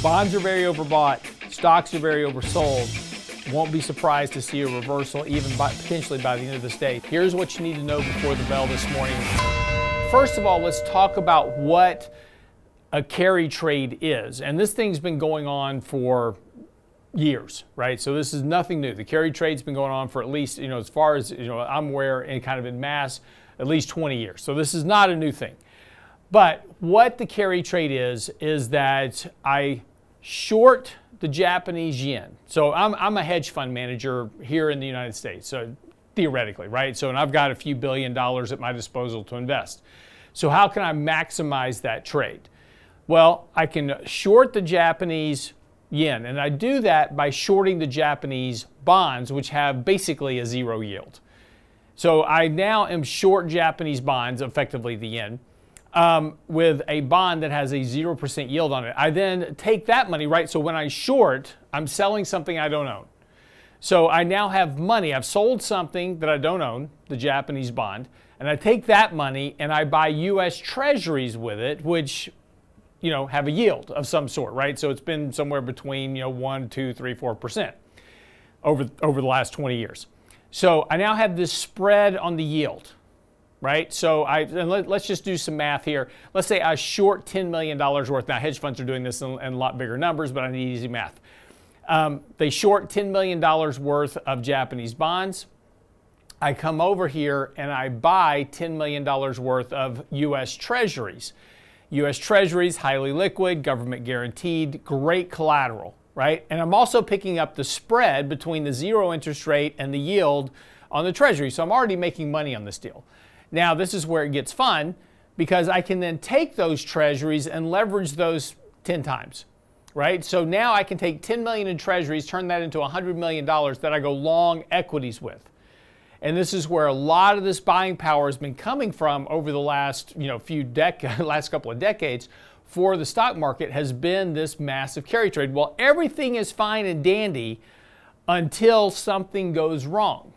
Bonds are very overbought, stocks are very oversold. Won't be surprised to see a reversal even potentially by the end of this day. Here's what you need to know before the bell this morning. First of all, let's talk about what a carry trade is. And this thing's been going on for years, right? So this is nothing new. The carry trade's been going on for at least, as far as I'm aware, and kind of in mass, at least 20 years. So this is not a new thing. But what the carry trade is that I short the Japanese yen. So I'm a hedge fund manager here in the United States, so theoretically, right? So, and I've got a few $1 billion at my disposal to invest. So how can I maximize that trade? Well, I can short the Japanese yen, and I do that by shorting the Japanese bonds, which have basically a zero yield. So I now am short Japanese bonds, effectively the yen, with a bond that has a 0% yield on it. I then take that money, right? So when I short, I'm selling something I don't own. So I now have money. I've sold something that I don't own, the Japanese bond, and I take that money and I buy U.S. Treasuries with it, which have a yield of some sort, right? So it's been somewhere between 1, 2, 3, 4% over the last 20 years. So I now have this spread on the yield, right? So let's just do some math here. Let's say I short $10 million worth. Now hedge funds are doing this in a lot bigger numbers, but I need easy math. They short $10 million worth of Japanese bonds. I come over here and I buy $10 million worth of U.S. Treasuries. U.S. Treasuries, highly liquid, government guaranteed, great collateral, right? And I'm also picking up the spread between the zero interest rate and the yield on the Treasury. So I'm already making money on this deal. Now, this is where it gets fun because I can then take those Treasuries and leverage those 10 times, right? So now I can take 10 million in Treasuries, turn that into $100 million that I go long equities with. And this is where a lot of this buying power has been coming from over the last, last couple of decades for the stock market has been this massive carry trade. Well, everything is fine and dandy until something goes wrong.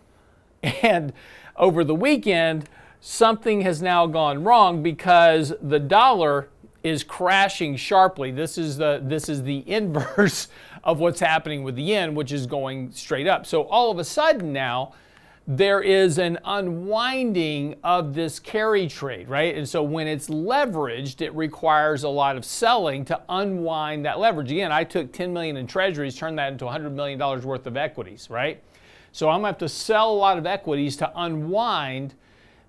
And over the weekend, something has now gone wrong because the dollar is crashing sharply. This is the inverse of what's happening with the yen, which is going straight up. So all of a sudden now, there is an unwinding of this carry trade, right? And so when it's leveraged, it requires a lot of selling to unwind that leverage. Again, I took 10 million in Treasuries, turned that into $100 million worth of equities, right? So I'm gonna have to sell a lot of equities to unwind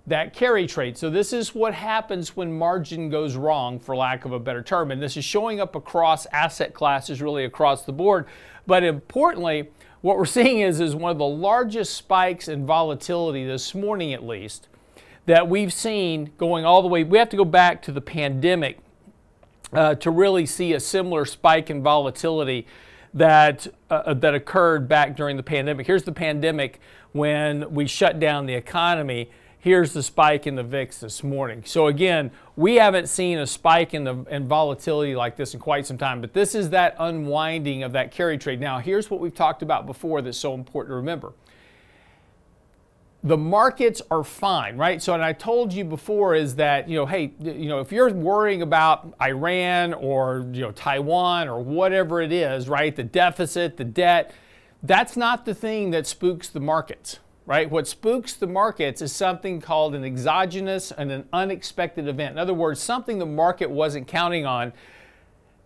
that carry trade. So this is what happens when margin goes wrong, for lack of a better term. And this is showing up across asset classes, really across the board. But importantly, what we're seeing is one of the largest spikes in volatility this morning, at least, that we've seen going all the way. We have to go back to the pandemic to really see a similar spike in volatility that occurred back during the pandemic. Here's the pandemic when we shut down the economy. Here's the spike in the VIX this morning. So again, we haven't seen a spike in volatility like this in quite some time, but this is that unwinding of that carry trade. Now, here's what we've talked about before that's so important to remember. The markets are fine, right? So, and I told you before is that, hey, if you're worrying about Iran or, Taiwan or whatever it is, right? The deficit, the debt, that's not the thing that spooks the markets. Right? What spooks the markets is something called an exogenous and an unexpected event. In other words, something the market wasn't counting on.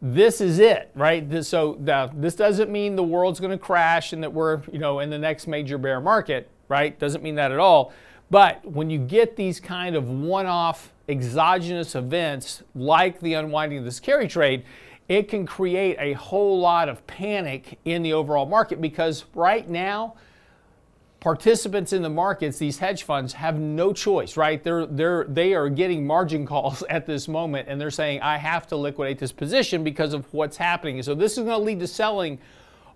This is it, right? This doesn't mean the world's going to crash and that we're, in the next major bear market, right? Doesn't mean that at all. But when you get these kind of one-off exogenous events like the unwinding of this carry trade, it can create a whole lot of panic in the overall market because right now, participants in the markets, these hedge funds, have no choice, right? They are getting margin calls at this moment, and they're saying, I have to liquidate this position because of what's happening. So this is going to lead to selling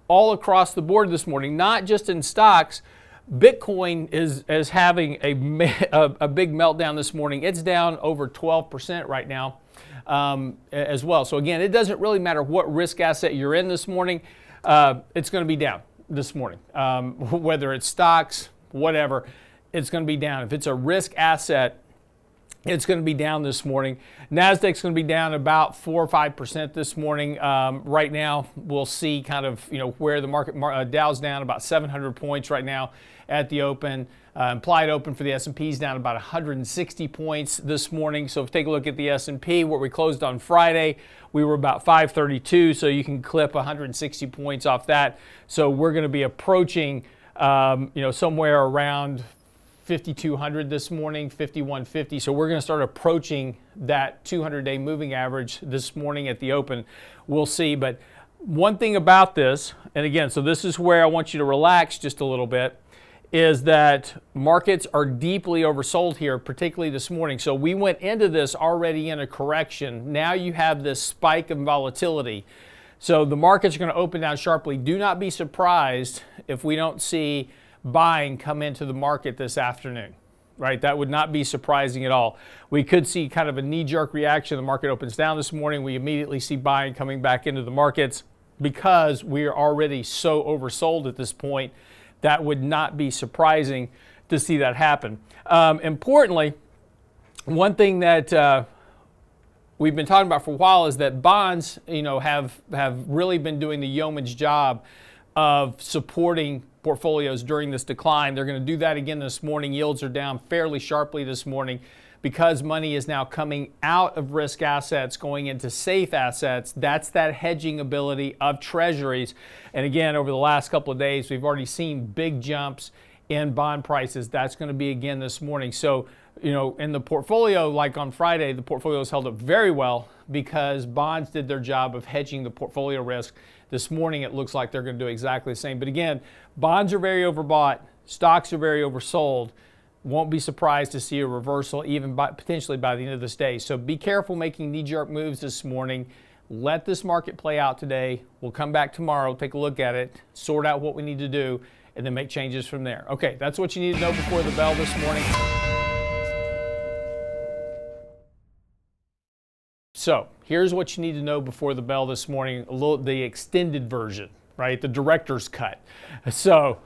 all across the board this morning, not just in stocks. Bitcoin is having a big meltdown this morning. It's down over 12% right now as well. So again, it doesn't really matter what risk asset you're in this morning. It's going to be down this morning, whether it's stocks, whatever, it's going to be down. If it's a risk asset, It's going to be down this morning. Nasdaq's going to be down about 4 or 5% this morning. Right now, we'll see kind of where the market Dow's down about 700 points right now at the open. Implied open for the S&P is down about 160 points this morning. So if you take a look at the S&P, where we closed on Friday, we were about 532. So you can clip 160 points off that. So we're going to be approaching, somewhere around 5,200 this morning, 5,150. So we're going to start approaching that 200-day moving average this morning at the open. We'll see. But one thing about this, and again, so this is where I want you to relax just a little bit, is that markets are deeply oversold here, particularly this morning. So we went into this already in a correction. Now you have this spike of volatility. So the markets are going to open down sharply. Do not be surprised if we don't see buying come into the market this afternoon, right? That would not be surprising at all. We could see kind of a knee-jerk reaction. The market opens down this morning. We immediately see buying coming back into the markets because we are already so oversold at this point. That would not be surprising to see that happen. Importantly, one thing that we've been talking about for a while is that bonds, have really been doing the yeoman's job of supporting portfolios during this decline. They're going to do that again this morning. Yields are down fairly sharply this morning because money is now coming out of risk assets, going into safe assets. That's that hedging ability of treasuries. And again, over the last couple of days, we've already seen big jumps in bond prices. That's going to be again this morning. So, in the portfolio, like on Friday, the portfolio has held up very well because bonds did their job of hedging the portfolio risk. This morning, it looks like they're going to do exactly the same. But again, bonds are very overbought. Stocks are very oversold. Won't be surprised to see a reversal even potentially by the end of this day. So be careful making knee-jerk moves this morning. Let this market play out today. We'll come back tomorrow, take a look at it, sort out what we need to do, and then make changes from there. Okay, that's what you need to know before the bell this morning. So here's what you need to know before the bell this morning, the extended version, right? The director's cut. So